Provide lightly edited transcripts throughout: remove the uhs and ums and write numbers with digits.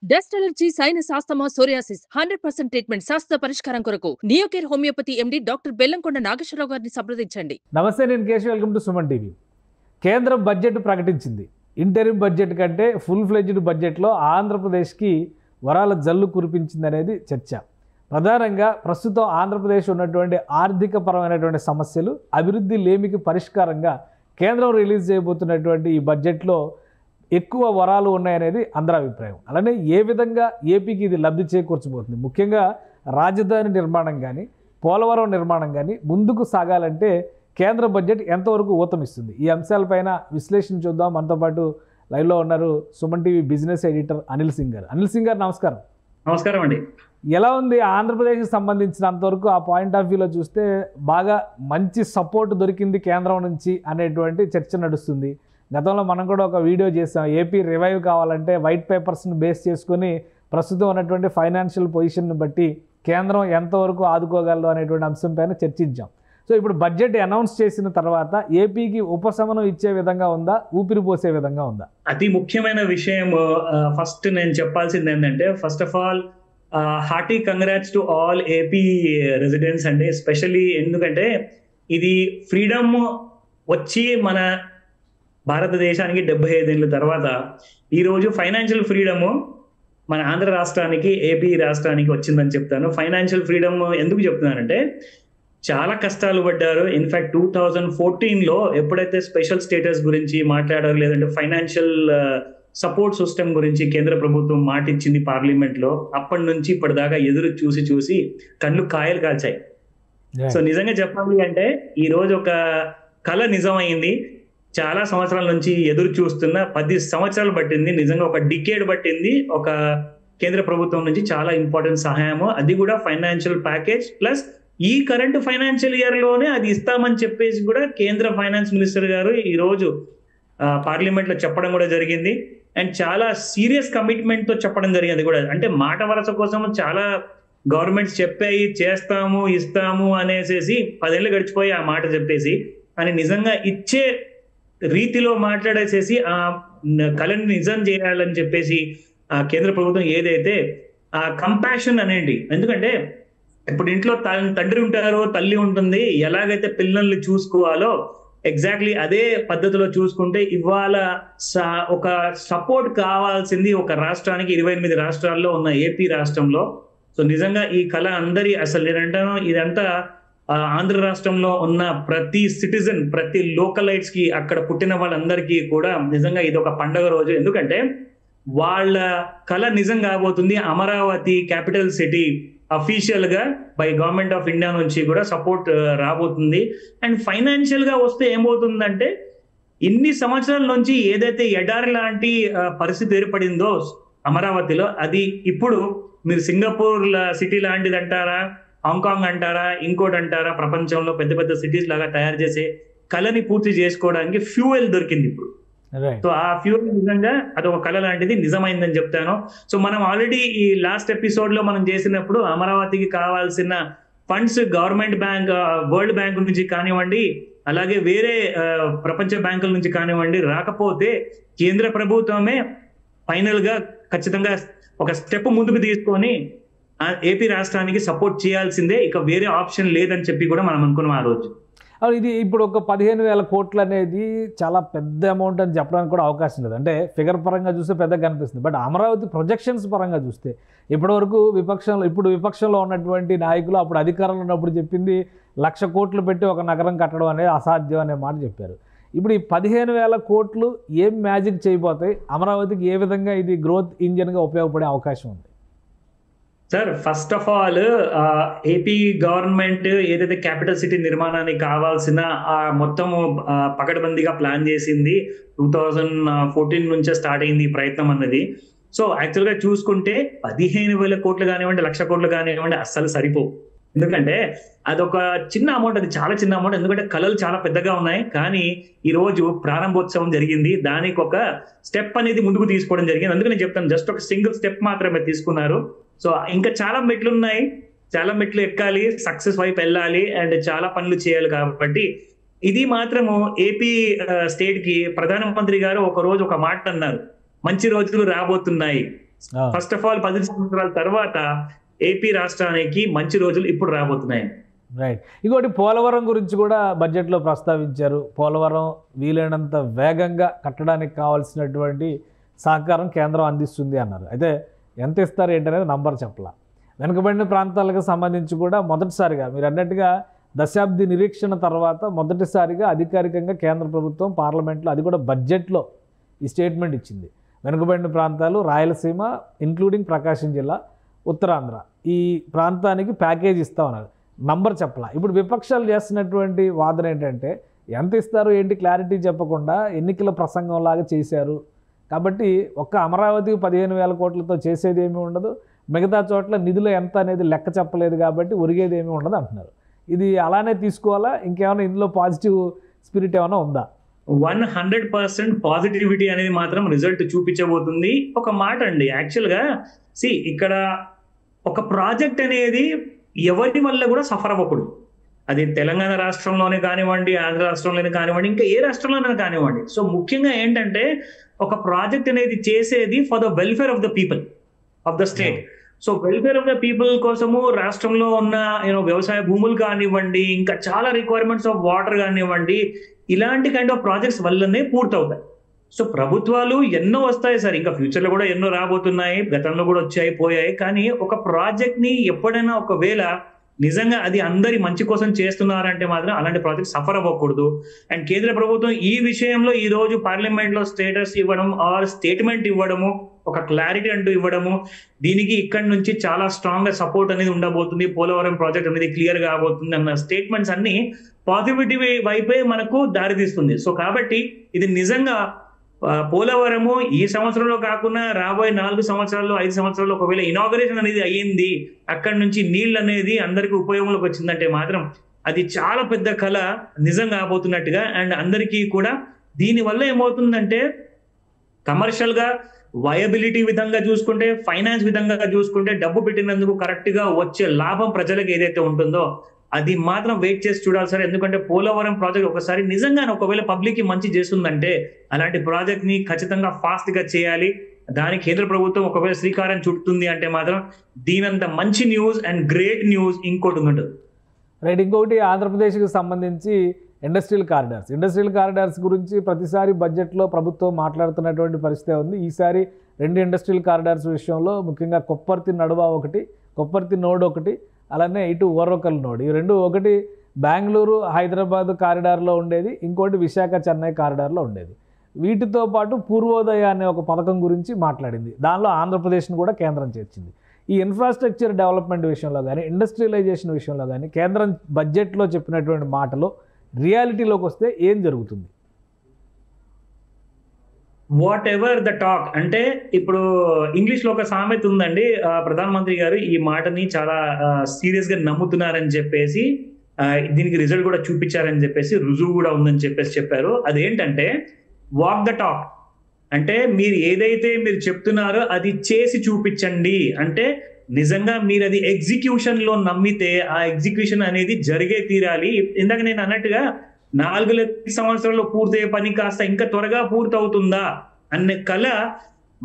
Dust allergy, sinus, asthma, psoriasis 100% treatment శాస్త్ర పరిష్కారం కొరకు Neocare homeopathy MD doctor Bellamkonda Nageswararao గారిని సంప్రదించండి. నమస్తే, నేను Keshav. Welcome to Suman TV. కేంద్రం బడ్జెట్ ప్రకటించింది. ఇంటరిమ్ బడ్జెట్ కంటే ఫుల్ ఫ్లెడ్జ్డ్ బడ్జెట్లో ఆంధ్రప్రదేశ్కి వరాల జల్లు కురిపించింది అనేది చర్చ. ప్రధానంగా ప్రస్తుతం ఆంధ్రప్రదేశ్ ఉన్నటువంటి ఆర్థికపరమైనటువంటి సమస్యలు, అభివృద్ధి లేమికి పరిష్కారంగా కేంద్రం రిలీజ్ చేయబోతున్నటువంటి ఈ బడ్జెట్లో ఎక్కువ వరాలు ఉన్నాయనేది అందరి అభిప్రాయం. అలానే ఏ విధంగా ఏపీకి ఇది లబ్ధి చేకూర్చబోతుంది, ముఖ్యంగా రాజధాని నిర్మాణం కానీ పోలవరం నిర్మాణం కానీ ముందుకు సాగాలంటే కేంద్ర బడ్జెట్ ఎంతవరకు ఊతమిస్తుంది, ఈ అంశాలపైన విశ్లేషణ చూద్దాం. మనతో పాటు లైవ్లో ఉన్నారు Suman TV business editor Anil Singh గారు. అనిల్ సింగ్ గారు, నమస్కారం. నమస్కారం అండి. ఎలా ఉంది ఆంధ్రప్రదేశ్కి సంబంధించినంతవరకు? ఆ పాయింట్ ఆఫ్ వ్యూలో చూస్తే బాగా మంచి సపోర్ట్ దొరికింది కేంద్రం నుంచి అనేటువంటి చర్చ నడుస్తుంది. గతంలో మనం కూడా ఒక వీడియో చేసాం. ఏపీ రివైవ్ కావాలంటే వైట్ పేపర్స్ని బేస్ చేసుకొని ప్రస్తుతం ఉన్నటువంటి ఫైనాన్షియల్ పొజిషన్ని బట్టి కేంద్రం ఎంతవరకు ఆదుకోగలదు అనేటువంటి అంశం పైన చర్చించాం. సో ఇప్పుడు బడ్జెట్ అనౌన్స్ చేసిన తర్వాత ఏపీకి ఉపశమనం ఇచ్చే విధంగా ఉందా, ఊపిరి పోసే విధంగా ఉందా? అతి ముఖ్యమైన విషయం ఫస్ట్ నేను చెప్పాల్సింది ఏంటంటే, first of all hearty congrats to all AP residents అండి. ఎస్పెషల్లీ ఎందుకంటే ఇది ఫ్రీడమ్ వచ్చి మన భారతదేశానికి 75 ఏళ్ళ తర్వాత ఈరోజు ఫైనాన్షియల్ ఫ్రీడమ్ మన ఆంధ్ర రాష్ట్రానికి, ఏపీ రాష్ట్రానికి వచ్చిందని చెప్తాను. ఫైనాన్షియల్ ఫ్రీడమ్ ఎందుకు చెప్తున్నానంటే, చాలా కష్టాలు పడ్డారు. ఇన్ఫాక్ట్ 2014లో ఎప్పుడైతే స్పెషల్ స్టేటస్ గురించి మాట్లాడారు, లేదంటే ఫైనాన్షియల్ సపోర్ట్ సిస్టమ్ గురించి కేంద్ర ప్రభుత్వం మాట ఇచ్చింది పార్లమెంట్ లో, అప్పటి నుంచి ఇప్పటిదాకా ఎదురు చూసి కళ్ళు కాయలు కాల్చాయి. సో నిజంగా చెప్పాలి అంటే ఈ రోజు ఒక కళ నిజమైంది. చాలా సంవత్సరాల నుంచి ఎదురు చూస్తున్న 10 సంవత్సరాలు పట్టింది, నిజంగా ఒక డికేడ్ పట్టింది ఒక కేంద్ర ప్రభుత్వం నుంచి చాలా ఇంపార్టెంట్ సహాయము, అది కూడా ఫైనాన్షియల్ ప్యాకేజ్ ప్లస్ ఈ కరెంట్ ఫైనాన్షియల్ ఇయర్ లోనే అది ఇస్తామని చెప్పేసి కూడా కేంద్ర ఫైనాన్స్ మినిస్టర్ గారు ఈ రోజు పార్లమెంట్ లో చెప్పడం కూడా జరిగింది. అండ్ చాలా సీరియస్ కమిట్మెంట్ తో చెప్పడం జరిగింది కూడా. అంటే మాట వరస కోసం చాలా గవర్నమెంట్స్ చెప్పాయి, చేస్తాము ఇస్తాము అనేసి 10 ఏళ్ళు గడిచిపోయి ఆ మాట చెప్పేసి, అని నిజంగా ఇచ్చే రీతిలో మాట్లాడేసేసి ఆ కళని నిజం చేయాలని చెప్పేసి ఆ కేంద్ర ప్రభుత్వం ఏదైతే ఆ కంపాషన్ అనేది, ఎందుకంటే ఇప్పుడు ఇంట్లో తండ్రి ఉంటారో తల్లి ఉంటుంది, ఎలాగైతే పిల్లల్ని చూసుకోవాలో ఎగ్జాక్ట్లీ అదే పద్ధతిలో చూసుకుంటే ఇవాళ ఒక సపోర్ట్ కావాల్సింది ఒక రాష్ట్రానికి 28 రాష్ట్రాల్లో ఉన్న ఏపీ రాష్ట్రంలో. సో నిజంగా ఈ కళ అందరి అసలు నేనంటాను ఇదంతా ఆంధ్ర రాష్ట్రంలో ఉన్న ప్రతి సిటిజన్, ప్రతి లోకలైట్స్ కి, అక్కడ పుట్టిన వాళ్ళందరికీ కూడా నిజంగా ఇది ఒక పండగ రోజు. ఎందుకంటే వాళ్ళ కళ నిజం కాబోతుంది. అమరావతి క్యాపిటల్ సిటీ అఫీషియల్ గా బై గవర్నమెంట్ ఆఫ్ ఇండియా నుంచి కూడా సపోర్ట్ రాబోతుంది. అండ్ ఫైనాన్షియల్ గా వస్తే ఏమవుతుందంటే, ఇన్ని సంవత్సరాల నుంచి ఏదైతే ఎడారి లాంటి పరిస్థితి ఏర్పడిందో అమరావతిలో, అది ఇప్పుడు మీరు సింగపూర్ సిటీ లాంటిది అంటారా, హాంకాంగ్ అంటారా, ఇంకోటి అంటారా, ప్రపంచంలో పెద్ద పెద్ద సిటీస్ లాగా తయారు చేసే కళని పూర్తి చేసుకోవడానికి ఫ్యూయల్ దొరికింది ఇప్పుడు. సో ఆ ఫ్యూయల్ నిజంగా అదొక కళ లాంటిది, నిజమైందని చెప్తాను. సో మనం ఆల్రెడీ ఈ లాస్ట్ ఎపిసోడ్ లో మనం చేసినప్పుడు అమరావతికి కావాల్సిన funds government bank, world bank నుంచి కానివ్వండి, అలాగే వేరే ప్రపంచ బ్యాంకుల నుంచి కానివ్వండి రాకపోతే కేంద్ర ప్రభుత్వమే ఫైనల్ గా ఖచ్చితంగా ఒక స్టెప్ ముందుకు తీసుకొని ఏపీ రాష్ట్రానికి సపోర్ట్ చేయాల్సిందే, ఇక వేరే ఆప్షన్ లేదని చెప్పి కూడా మనం అనుకున్నాం ఆ రోజు. ఇది ఇప్పుడు ఒక 15,000 కోట్లు అనేది చాలా పెద్ద అమౌంట్ అని చెప్పడానికి కూడా అవకాశం లేదు. అంటే ఫిగర్ పరంగా చూస్తే పెద్దగా కనిపిస్తుంది, బట్ అమరావతి ప్రొజెక్షన్స్ పరంగా చూస్తే ఇప్పటివరకు విపక్షంలో ఉన్నటువంటి నాయకులు అప్పుడు అధికారంలో ఉన్నప్పుడు చెప్పింది 1,00,000 కోట్లు పెట్టి ఒక నగరం కట్టడం అనేది అసాధ్యం అనే మాట చెప్పారు. ఇప్పుడు ఈ 15,000 కోట్లు ఏం మ్యాజిక్ చేయబోతాయి, అమరావతికి ఏ విధంగా ఇది గ్రోత్ ఇంజిన్గా ఉపయోగపడే అవకాశం ఉంది? Sir, first of all AP government ఏదైతే క్యాపిటల్ సిటీ నిర్మాణానికి కావాల్సిన మొత్తము పకడ్బందీగా ప్లాన్ చేసింది 2014 నుంచే స్టార్ట్ అయింది ఈ ప్రయత్నం అన్నది. సో యాక్చువల్ గా చూసుకుంటే 15,000 కోట్లు కానివ్వండి, 1,00,000 కోట్లు కానివ్వండి అస్సలు సరిపోవు. ఎందుకంటే అదొక చిన్న అమౌంట్, అది చాలా చిన్న అమౌంట్. ఎందుకంటే కళలు చాలా పెద్దగా ఉన్నాయి. కానీ ఈ రోజు ప్రారంభోత్సవం జరిగింది, దానికి ఒక స్టెప్ అనేది ముందుకు తీసుకోవడం జరిగింది. అందుకని నేను చెప్తాను, జస్ట్ ఒక సింగిల్ స్టెప్ మాత్రమే తీసుకున్నారు. సో ఇంకా చాలా మెట్లు ఉన్నాయి, చాలా మెట్లు ఎక్కాలి, సక్సెస్ వైపు వెళ్ళాలి, అండ్ చాలా పనులు చేయాలి. కాబట్టి ఇది మాత్రము ఏపీ స్టేట్ కి ప్రధానమంత్రి గారు ఒక రోజు ఒక మాట అన్నారు, మంచి రోజులు రాబోతున్నాయి. ఫస్ట్ ఆఫ్ ఆల్ 10 సంవత్సరాల తర్వాత ఏపీ రాష్ట్రానికి మంచి రోజులు ఇప్పుడు రాబోతున్నాయి. రైట్. ఇంకోటి పోలవరం గురించి కూడా బడ్జెట్లో ప్రస్తావించారు. పోలవరం వీలైనంత వేగంగా కట్టడానికి కావాల్సినటువంటి సహకారం కేంద్రం అందిస్తుంది అన్నారు. అయితే ఎంత ఇస్తారు ఏంటనేది నంబర్ చెప్పాల. వెనుకబడిన ప్రాంతాలకు సంబంధించి కూడా మొదటిసారిగా మీరు అన్నట్టుగా దశాబ్ది నిరీక్షణ తర్వాత మొదటిసారిగా అధికారికంగా కేంద్ర ప్రభుత్వం పార్లమెంట్లో, అది కూడా బడ్జెట్లో ఈ స్టేట్మెంట్ ఇచ్చింది. వెనుకబడిన ప్రాంతాలు రాయలసీమ ఇంక్లూడింగ్ ప్రకాశం జిల్లా, ఉత్తరాంధ్ర ఈ ప్రాంతానికి ప్యాకేజ్ ఇస్తామన్నారు. నంబర్ చెప్పాల. ఇప్పుడు విపక్షాలు చేస్తున్నటువంటి వాదన ఏంటంటే ఎంత ఇస్తారు ఏంటి క్లారిటీ చెప్పకుండా ఎన్నికల ప్రసంగం లాగా చేశారు కాబట్టి ఒక్క అమరావతికి 15,000 కోట్లతో చేసేది ఏమీ ఉండదు, మిగతా చోట్ల నిధులు ఎంత అనేది లెక్క చెప్పలేదు కాబట్టి ఒరిగేది ఏమీ ఉండదు అంటున్నారు. ఇది అలానే తీసుకోవాలా, ఇంకేమైనా ఇందులో పాజిటివ్ స్పిరిట్ ఏమైనా ఉందా? 100% పాజిటివిటీ అనేది మాత్రం రిజల్ట్ చూపించబోతుంది. ఒక మాట అండి, యాక్చువల్గా ఇక్కడ ఒక ప్రాజెక్ట్ అనేది ఎవరి వల్ల కూడా సఫర్ అవ్వకూడదు. అది తెలంగాణ రాష్ట్రంలోనే కానివ్వండి, ఆంధ్ర రాష్ట్రంలోనే కానివ్వండి, ఇంకా ఏ రాష్ట్రంలోనే కానివ్వండి. సో ముఖ్యంగా ఏంటంటే ఒక ప్రాజెక్ట్ అనేది చేసేది for the welfare of the people of the state. So welfare of the people కోసము రాష్ట్రంలో ఉన్న వ్యవసాయ భూములు కానివ్వండి, ఇంకా చాలా రిక్వైర్మెంట్స్ ఆఫ్ వాటర్ కానివ్వండి, ఇలాంటి కైండ్ ఆఫ్ ప్రాజెక్ట్స్ వల్లనే పూర్తవుతాయి. సో ప్రభుత్వాలు ఎన్నో వస్తాయి సార్, ఇంకా ఫ్యూచర్ లో కూడా ఎన్నో రాబోతున్నాయి, గతంలో కూడా వచ్చాయి పోయాయి. కానీ ఒక ప్రాజెక్ట్ ని ఎప్పుడైనా ఒకవేళ నిజంగా అది అందరి మంచి కోసం చేస్తున్నారంటే మాత్రం అలాంటి ప్రాజెక్ట్ సఫర్ అవ్వకూడదు. అండ్ కేంద్ర ప్రభుత్వం ఈ విషయంలో ఈ రోజు పార్లమెంట్ లో స్టేటస్ ఇవ్వడం ఆర్ స్టేట్మెంట్ ఇవ్వడము, ఒక క్లారిటీ అంటూ ఇవ్వడము, దీనికి ఇక్కడ నుంచి చాలా స్ట్రాంగ్ గా సపోర్ట్ అనేది ఉండబోతుంది, పోలవరం ప్రాజెక్ట్ అనేది క్లియర్ కాబోతుంది అన్న స్టేట్మెంట్స్ అన్ని పాజిటివిటీ వైపే మనకు దారితీస్తుంది. సో కాబట్టి ఇది నిజంగా పోలవరము ఈ సంవత్సరంలో కాకుండా రాబోయే 4 సంవత్సరాల్లో 5 సంవత్సరాల్లో ఒకవేళ ఇనాగరేషన్ అనేది అయ్యింది, అక్కడి నుంచి నీళ్ళు అనేది అందరికీ ఉపయోగంలోకి వచ్చిందంటే మాత్రం అది చాలా పెద్ద కళ నిజం కాబోతున్నట్టుగా. అండ్ అందరికీ కూడా దీనివల్ల ఏమవుతుందంటే కమర్షియల్ గా వయబిలిటీ విధంగా చూసుకుంటే, ఫైనాన్స్ విధంగా చూసుకుంటే, డబ్బు పెట్టినందుకు కరెక్ట్ గా వచ్చే లాభం ప్రజలకు ఏదైతే ఉంటుందో అది మాత్రం వెయిట్ చేసి చూడాలి సార్. ఎందుకంటే పోలవరం ప్రాజెక్ట్ ఒకసారి నిజంగానే ఒకవేళ పబ్లిక్ కి మంచి చేస్తుందంటే అలాంటి ప్రాజెక్ట్ ని ఖచ్చితంగా ఫాస్ట్ గా చేయాలి. దానికి కేంద్ర ప్రభుత్వం ఒకవేళ శ్రీకారం చుడుతుంది అంటే మాత్రం దీనంత మంచి న్యూస్ అండ్ గ్రేట్ న్యూస్ ఇంకోటి ఉంటుంది. రైట్. ఇంకొకటి ఆంధ్రప్రదేశ్కి సంబంధించి ఇండస్ట్రియల్ కారిడార్స్ గురించి ప్రతిసారి బడ్జెట్లో ప్రభుత్వం మాట్లాడుతున్నటువంటి పరిస్థితి ఉంది. ఈసారి 2 ఇండస్ట్రియల్ కారిడార్స్ విషయంలో ముఖ్యంగా కొప్పర్తి నడువ ఒకటి, కొప్పర్తి నోడ్ ఒకటి, అలానే ఇటు ఓరవకల్ నోడ్, ఈ రెండు, ఒకటి బెంగళూరు హైదరాబాద్ కారిడార్లో ఉండేది, ఇంకోటి విశాఖ చెన్నై కారిడార్లో ఉండేది. వీటితో పాటు పూర్వోదయ అనే ఒక పథకం గురించి మాట్లాడింది. దానిలో ఆంధ్రప్రదేశ్ను కూడా కేంద్రం చేర్చింది. ఈ ఇన్ఫ్రాస్ట్రక్చర్ డెవలప్మెంట్ విషయంలో కానీ, ఇండస్ట్రియలైజేషన్ విషయంలో కానీ కేంద్రం బడ్జెట్లో చెప్పినటువంటి మాటలు రియాలిటీలోకి వస్తే ఏం జరుగుతుంది? వాట్ ఎవర్ ద టాక్ అంటే ఇప్పుడు ఇంగ్లీష్ లో ఒక సామెత ఉందండి, ప్రధానమంత్రి గారు ఈ మాటని చాలా సీరియస్ గా నమ్ముతున్నారని చెప్పేసి, దీనికి రిజల్ట్ కూడా చూపించారని చెప్పేసి, రుజువు కూడా ఉందని చెప్పేసి చెప్పారు. అదేంటంటే వాక్ ద టాక్ అంటే మీరు ఏదైతే మీరు చెప్తున్నారో అది చేసి చూపించండి. అంటే నిజంగా మీరు అది ఎగ్జిక్యూషన్ లో నమ్మితే ఆ ఎగ్జిక్యూషన్ అనేది జరిగే తీరాలి. ఇందాక నేను అన్నట్టుగా 4 సంవత్సరాల్లో పూర్తయ్యే పని కాస్త ఇంకా త్వరగా పూర్తవుతుందా అనే కళ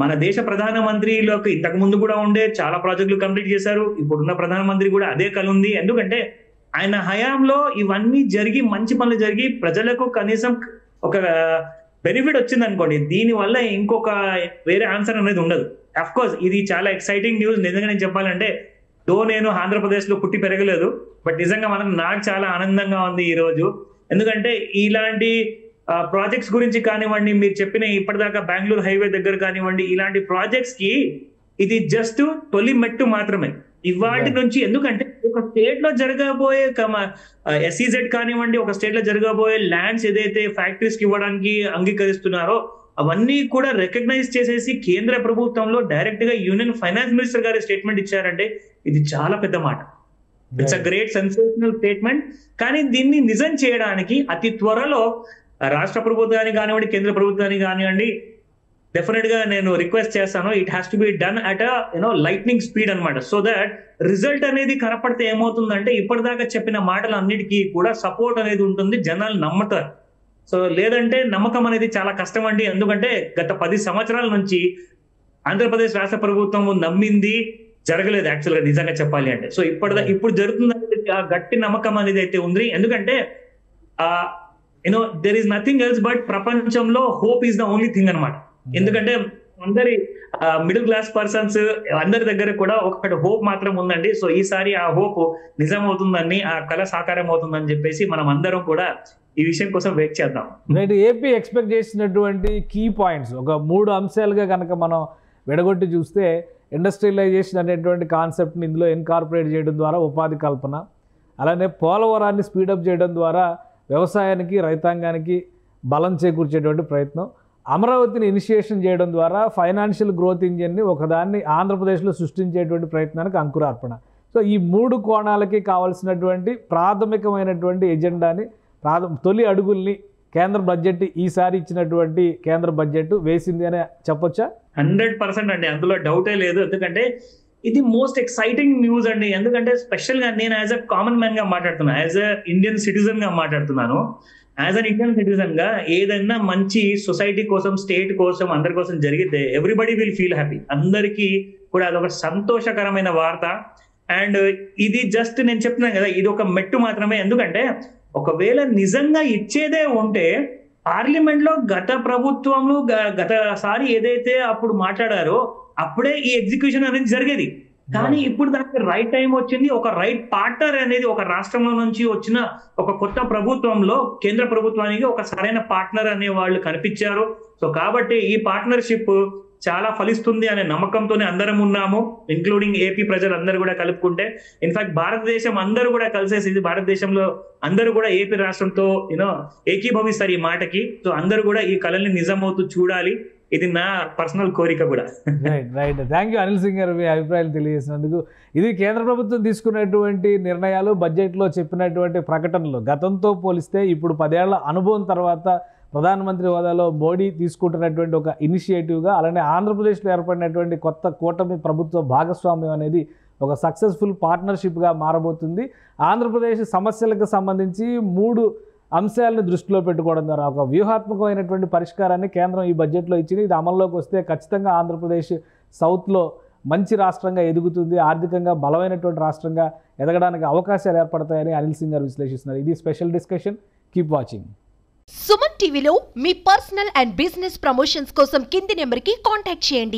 మన దేశ ప్రధానమంత్రిలోకి ఇంతకు ముందు కూడా ఉండే, చాలా ప్రాజెక్టులు కంప్లీట్ చేశారు. ఇప్పుడున్న ప్రధానమంత్రి కూడా అదే కళ ఉంది. ఎందుకంటే ఆయన హయాంలో ఇవన్నీ జరిగి, మంచి పనులు జరిగి, ప్రజలకు కనీసం ఒక బెనిఫిట్ వచ్చింది అనుకోండి, దీని వల్ల ఇంకొక వేరే ఆన్సర్ అనేది ఉండదు. అఫ్ కోర్స్ ఇది చాలా ఎక్సైటింగ్ న్యూస్. నిజంగా నేను చెప్పాలంటే నేను ఆంధ్రప్రదేశ్ లో పుట్టి పెరగలేదు, బట్ నిజంగా నాకు చాలా ఆనందంగా ఉంది ఈ రోజు. ఎందుకంటే ఇలాంటి ప్రాజెక్ట్స్ గురించి కానివ్వండి, మీరు చెప్పిన ఇప్పటిదాకా బెంగళూరు హైవే దగ్గర కానివ్వండి, ఇలాంటి ప్రాజెక్ట్స్ కి ఇది జస్ట్ తొలి మెట్టు మాత్రమే ఇవాటి నుంచి. ఎందుకంటే ఒక స్టేట్ లో జరగబోయే ఎస్ఈజెడ్ కానివ్వండి, ఒక స్టేట్ లో జరగబోయే ల్యాండ్స్ ఏదైతే ఫ్యాక్టరీస్ కి ఇవ్వడానికి అంగీకరిస్తున్నారో అవన్నీ కూడా రికగ్నైజ్ చేసేసి కేంద్ర ప్రభుత్వంలో డైరెక్ట్ గా యూనియన్ ఫైనాన్స్ మినిస్టర్ గారి స్టేట్మెంట్ ఇచ్చారంటే ఇది చాలా పెద్ద మాట. It's a great sensational statement. కానీ దీన్ని నిజం చేయడానికి అతి త్వరలో రాష్ట్ర ప్రభుత్వానికి కానివ్వండి, కేంద్ర ప్రభుత్వానికి కానివ్వండి, డెఫినెట్ గా నేను రిక్వెస్ట్ చేస్తాను, it has to be done at lightning speed అనమాట. సో దట్ రిజల్ట్ అనేది కనపడితే ఏమవుతుందంటే ఇప్పటిదాకా చెప్పిన మాటలు అన్నిటికీ కూడా సపోర్ట్ అనేది ఉంటుంది, జనాలు నమ్ముతారు. సో లేదంటే నమ్మకం అనేది చాలా కష్టం అండి. ఎందుకంటే గత 10 సంవత్సరాల నుంచి ఆంధ్రప్రదేశ్ రాష్ట్ర ప్రభుత్వం నమ్మింది జరగలేదు యాక్చువల్ గా నిజంగా చెప్పాలి అంటే. సో ఇప్పుడు జరుగుతుంది ఆ గట్టి నమ్మకం అనేది అయితే ఉంది. ఎందుకంటే there is nothing else but ప్రపంచంలో hope is the only thing అనమాట. ఎందుకంటే అందరి మిడిల్ క్లాస్ పర్సన్స్ అందరి దగ్గర కూడా ఒకటి హోప్ మాత్రం ఉందండి. సో ఈసారి ఆ హోప్ నిజం అవుతుందని, ఆ కళ సాకారం అవుతుందని చెప్పేసి మనం అందరం కూడా ఈ విషయం కోసం వెయిట్ చేద్దాం. ఏపీ ఎక్స్పెక్ట్ చేసినటువంటి కీ పాయింట్స్ ఒక 3 అంశాలుగా కనుక మనం విడగొట్టి చూస్తే, ఇండస్ట్రియలైజేషన్ అనేటువంటి కాన్సెప్ట్ని ఇందులో ఇన్కార్పొరేట్ చేయడం ద్వారా ఉపాధి కల్పన, అలానే పోలవరాన్ని స్పీడప్ చేయడం ద్వారా వ్యవసాయానికి రైతాంగానికి బలం చేకూర్చేటువంటి ప్రయత్నం, అమరావతిని ఇనిషియేషన్ చేయడం ద్వారా ఫైనాన్షియల్ గ్రోత్ ఇంజిన్ని ఒకదాన్ని ఆంధ్రప్రదేశ్లో సృష్టించేటువంటి ప్రయత్నానికి అంకురార్పణ. సో ఈ 3 కోణాలకి కావాల్సినటువంటి ప్రాథమికమైనటువంటి ఎజెండాని, తొలి అడుగుల్ని కేంద్ర బడ్జెట్ ఈసారి ఇచ్చినటువంటి కేంద్ర బడ్జెట్ వేసింది అని చెప్పొచ్చా? 100% అండి, అందులో డౌటే లేదు. ఎందుకంటే ఇది మోస్ట్ ఎక్సైటింగ్ న్యూస్ అండి. ఎందుకంటే స్పెషల్ గా నేను యాజ్ అ కామన్ మ్యాన్ గా మాట్లాడుతున్నాను, యాజ్ అ ఇండియన్ సిటిజన్ గా మాట్లాడుతున్నాను. యాజ్ అన్ ఇండియన్ సిటిజన్ గా ఏదైనా మంచి సొసైటీ కోసం, స్టేట్ కోసం, అందరి కోసం జరిగితే ఎవ్రీబడి విల్ ఫీల్ హ్యాపీ. అందరికీ కూడా అదొక సంతోషకరమైన వార్త. అండ్ ఇది జస్ట్ నేను చెప్తున్నాను కదా, ఇది ఒక మెట్టు మాత్రమే. ఎందుకంటే ఒకవేళ నిజంగా ఇచ్చేదే ఉంటే పార్లమెంట్ లో గత ప్రభుత్వంలో గతసారి ఏదైతే అప్పుడు మాట్లాడారో అప్పుడే ఈ ఎగ్జిక్యూషన్ అనేది జరిగేది. కానీ ఇప్పుడు దానికి రైట్ టైం వచ్చింది. ఒక రైట్ పార్ట్నర్ అనేది ఒక రాష్ట్రంలో నుంచి వచ్చిన ఒక కొత్త ప్రభుత్వంలో కేంద్ర ప్రభుత్వానికి ఒక సరైన పార్ట్నర్ అనే వాళ్ళు కనిపించారు. సో కాబట్టి ఈ పార్ట్నర్షిప్ చాలా ఫలిస్తుంది అనే నమ్మకంతోనే అందరం ఉన్నాము, ఇంక్లూడింగ్ ఏపీ ప్రజలందరూ కూడా కలుపుకుంటే. ఇన్ఫాక్ట్ భారతదేశం అందరూ కూడా కలిసేసింది. భారతదేశంలో అందరూ కూడా ఏపీ రాష్ట్రంతో ఏకీభవిస్తారు ఈ మాటకి. సో అందరూ కూడా ఈ కళల్ని నిజమవుతూ చూడాలి. ఇది నా పర్సనల్ కోరిక కూడా. Right. Thank you Anil Singh గారు, మీ అభిప్రాయాలు తెలియజేసినందుకు. ఇది కేంద్ర ప్రభుత్వం తీసుకున్నటువంటి నిర్ణయాలు, బడ్జెట్లో చెప్పినటువంటి ప్రకటనలు గతంతో పోలిస్తే ఇప్పుడు 10 ఏళ్ల అనుభవం తర్వాత ప్రధానమంత్రి హోదాలో మోడీ తీసుకుంటున్నటువంటి ఒక ఇనిషియేటివ్గా, అలానే ఆంధ్రప్రదేశ్లో ఏర్పడినటువంటి కొత్త కూటమి ప్రభుత్వ భాగస్వామ్యం అనేది ఒక సక్సెస్ఫుల్ పార్ట్నర్షిప్గా మారబోతుంది. ఆంధ్రప్రదేశ్ సమస్యలకు సంబంధించి 3 అంశాలను దృష్టిలో పెట్టుకోవడం ద్వారా ఒక వ్యూహాత్మకమైనటువంటి పరిష్కారాన్ని కేంద్రం ఈ బడ్జెట్లో ఇచ్చింది. ఇది అమల్లోకి వస్తే ఖచ్చితంగా ఆంధ్రప్రదేశ్ సౌత్లో మంచి రాష్ట్రంగా ఎదుగుతుంది, ఆర్థికంగా బలమైనటువంటి రాష్ట్రంగా ఎదగడానికి అవకాశాలు ఏర్పడతాయని అనిల్ సింగ్ గారు విశ్లేషిస్తున్నారు. ఇది special discussion. Keep watching. Suman టీవీలో మీ పర్సనల్ అండ్ బిజినెస్ ప్రమోషన్స్ కోసం కింది నెంబర్కి కాంటాక్ట్ చేయండి.